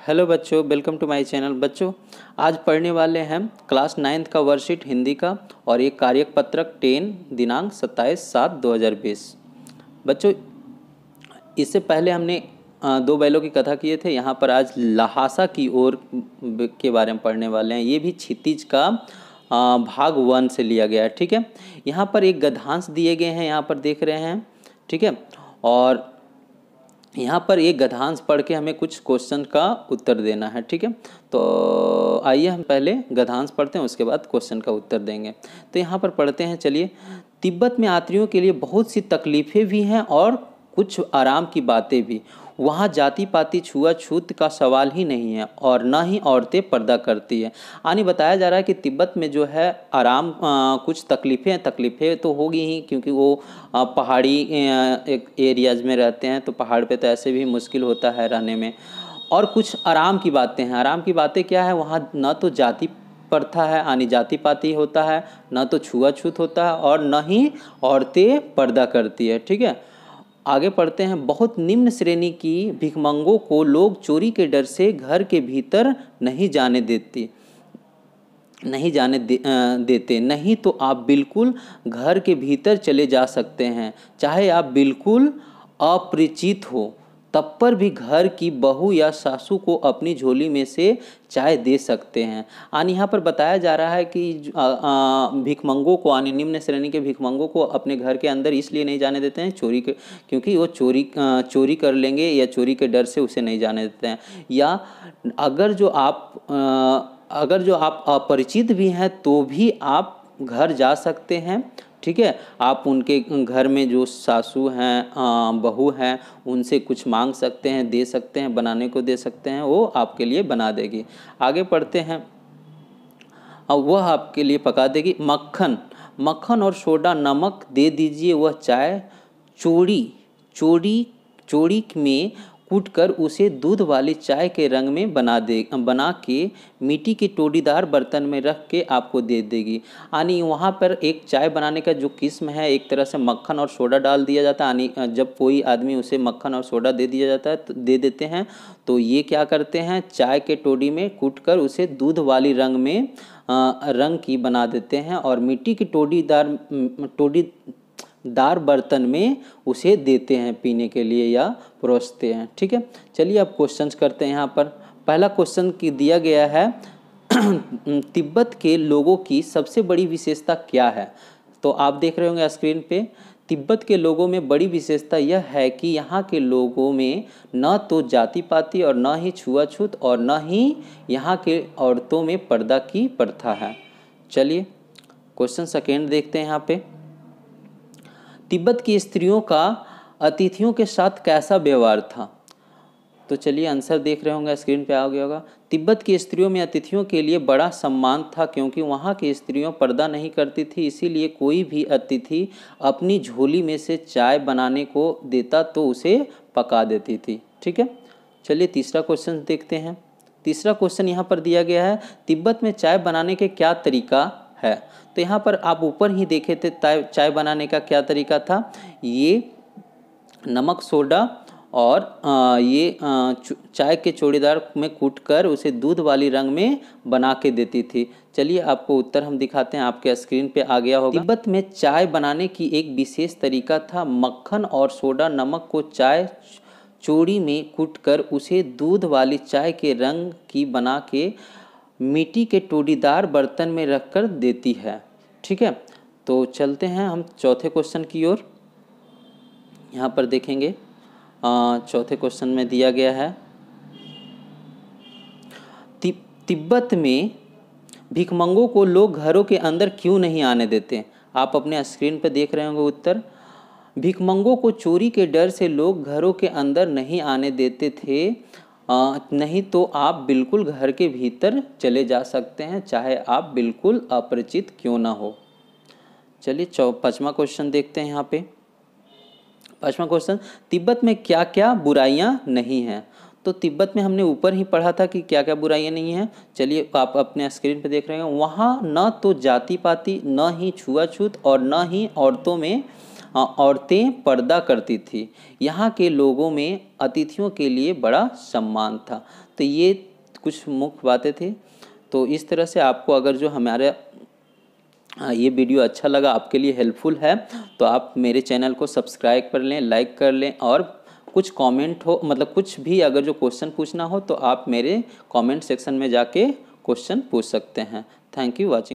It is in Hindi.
हेलो बच्चों, वेलकम टू माय चैनल। बच्चों, आज पढ़ने वाले हैं क्लास 9th का वर्कशीट हिंदी का और एक कार्यक पत्रक 10 दिनांक 27/7/2020। बच्चों, इससे पहले हमने दो बैलों की कथा किए थे। यहाँ पर आज लहासा की ओर के बारे में पढ़ने वाले हैं। ये भी क्षितिज का भाग 1 से लिया गया है। ठीक है, यहाँ पर एक गद्यांश दिए गए हैं, यहाँ पर देख रहे हैं। ठीक है, और यहाँ पर एक गद्यांश पढ़ के हमें कुछ क्वेश्चन का उत्तर देना है। ठीक है, तो आइए हम पहले गद्यांश पढ़ते हैं, उसके बाद क्वेश्चन का उत्तर देंगे। तो यहाँ पर पढ़ते हैं, चलिए। तिब्बत में यात्रियों के लिए बहुत सी तकलीफ़ें भी हैं और कुछ आराम की बातें भी। वहाँ जाति पाति छुआछूत का सवाल ही नहीं है और न ही औरतें पर्दा करती है। यानी बताया जा रहा है कि तिब्बत में जो है आराम, कुछ तकलीफ़ें तो होगी ही, क्योंकि वो पहाड़ी एक एरियाज़ में रहते हैं, तो पहाड़ पे तो ऐसे भी मुश्किल होता है रहने में। और कुछ आराम की बातें हैं। आराम की बातें क्या है? वहाँ न तो जाति प्रथा है, यानी जाति पाति होता है, न तो छुआछूत होता है और न ही औरतें पर्दा करती है। ठीक है, आगे पढ़ते हैं। बहुत निम्न श्रेणी की भिखमंगों को लोग चोरी के डर से घर के भीतर नहीं जाने देते। नहीं तो आप बिल्कुल घर के भीतर चले जा सकते हैं, चाहे आप बिल्कुल अपरिचित हो, तब पर भी घर की बहू या सासू को अपनी झोली में से चाय दे सकते हैं। यानी यहाँ पर बताया जा रहा है कि भिखमंगों को, यानी निम्न श्रेणी के भिखमंगों को अपने घर के अंदर इसलिए नहीं जाने देते हैं क्योंकि वो चोरी कर लेंगे, या चोरी के डर से उसे नहीं जाने देते हैं। या अगर जो आप अपरिचित भी हैं तो भी आप घर जा सकते हैं। ठीक है, आप उनके घर में जो सासू हैं, बहू हैं, उनसे कुछ मांग सकते हैं, दे सकते हैं, बनाने को दे सकते हैं, वो आपके लिए बना देगी। आगे पढ़ते हैं। अब वह आपके लिए पका देगी। मक्खन और सोडा नमक दे दीजिए। वह चाय चोड़ी में कूटकर उसे दूध वाली चाय के रंग में बना के मिट्टी के टोटीदार बर्तन में रख के आपको दे देगी। यानी वहाँ पर एक चाय बनाने का जो किस्म है, एक तरह से मक्खन और सोडा डाल दिया जाता है। यानी जब कोई आदमी उसे मक्खन और सोडा दे दिया जाता है, तो दे देते हैं, तो ये क्या करते हैं, चाय के टोटी में कूटकर उसे दूध वाली रंग की बना देते हैं और मिट्टी की टोटीदार बर्तन में उसे देते हैं पीने के लिए या परोसते हैं। ठीक है, चलिए अब क्वेश्चंस करते हैं। यहाँ पर पहला क्वेश्चन की दिया गया है तिब्बत के लोगों की सबसे बड़ी विशेषता क्या है? तो आप देख रहे होंगे स्क्रीन पे। तिब्बत के लोगों में बड़ी विशेषता यह है कि यहाँ के लोगों में न तो जाति पाति और न ही छुआछूत और न ही यहाँ के औरतों में पर्दा की प्रथा है। चलिए क्वेश्चन सेकेंड देखते हैं। यहाँ पे तिब्बत की स्त्रियों का अतिथियों के साथ कैसा व्यवहार था? तो चलिए आंसर देख रहे होंगे, स्क्रीन पे आ गया होगा। तिब्बत की स्त्रियों में अतिथियों के लिए बड़ा सम्मान था, क्योंकि वहाँ की स्त्रियों पर्दा नहीं करती थी, इसीलिए कोई भी अतिथि अपनी झोली में से चाय बनाने को देता तो उसे पका देती थी। ठीक है, चलिए तीसरा क्वेश्चन देखते हैं। तीसरा क्वेश्चन यहाँ पर दिया गया है, तिब्बत में चाय बनाने के क्या तरीका है? तो यहाँ पर आप ऊपर ही देखे थे चाय बनाने का क्या तरीका था। ये नमक सोडा और ये चाय के चौड़ीदार में कूटकर उसे दूध वाली रंग में बना के देती थी। चलिए आपको उत्तर हम दिखाते हैं, आपके स्क्रीन पे आ गया होगा। तिब्बत में चाय बनाने की एक विशेष तरीका था। मक्खन और सोडा नमक को चाय चोड़ी में कूटकर उसे दूध वाली चाय के रंग की बना के मिट्टी के टोटीदार बर्तन में रखकर देती है। ठीक है, तो चलते हैं हम चौथे क्वेश्चन की ओर। यहाँ पर देखेंगे चौथे क्वेश्चन में दिया गया है, तिब्बत में भिखमंगों को लोग घरों के अंदर क्यों नहीं आने देते? आप अपने स्क्रीन पर देख रहे होंगे उत्तर। भिखमंगों को चोरी के डर से लोग घरों के अंदर नहीं आने देते थे, नहीं तो आप बिल्कुल घर के भीतर चले जा सकते हैं, चाहे आप बिल्कुल अपरिचित क्यों ना हो। चलिए पांचवा क्वेश्चन देखते हैं। यहाँ पे पांचवा क्वेश्चन, तिब्बत में क्या क्या बुराइयां नहीं हैं? तो तिब्बत में हमने ऊपर ही पढ़ा था कि क्या क्या बुराइयां नहीं हैं। चलिए आप अपने स्क्रीन पे देख रहे हैं, वहाँ न तो जाति पाति, न ही छुआछूत और न ही औरतों में औरतें पर्दा करती थी। यहाँ के लोगों में अतिथियों के लिए बड़ा सम्मान था। तो ये कुछ मुख्य बातें थी। तो इस तरह से आपको अगर जो हमारे ये वीडियो अच्छा लगा, आपके लिए हेल्पफुल है, तो आप मेरे चैनल को सब्सक्राइब कर लें, लाइक कर लें, और कुछ कमेंट हो, मतलब कुछ भी अगर जो क्वेश्चन पूछना हो तो आप मेरे कमेंट सेक्शन में जाके क्वेश्चन पूछ सकते हैं। Thank you watching.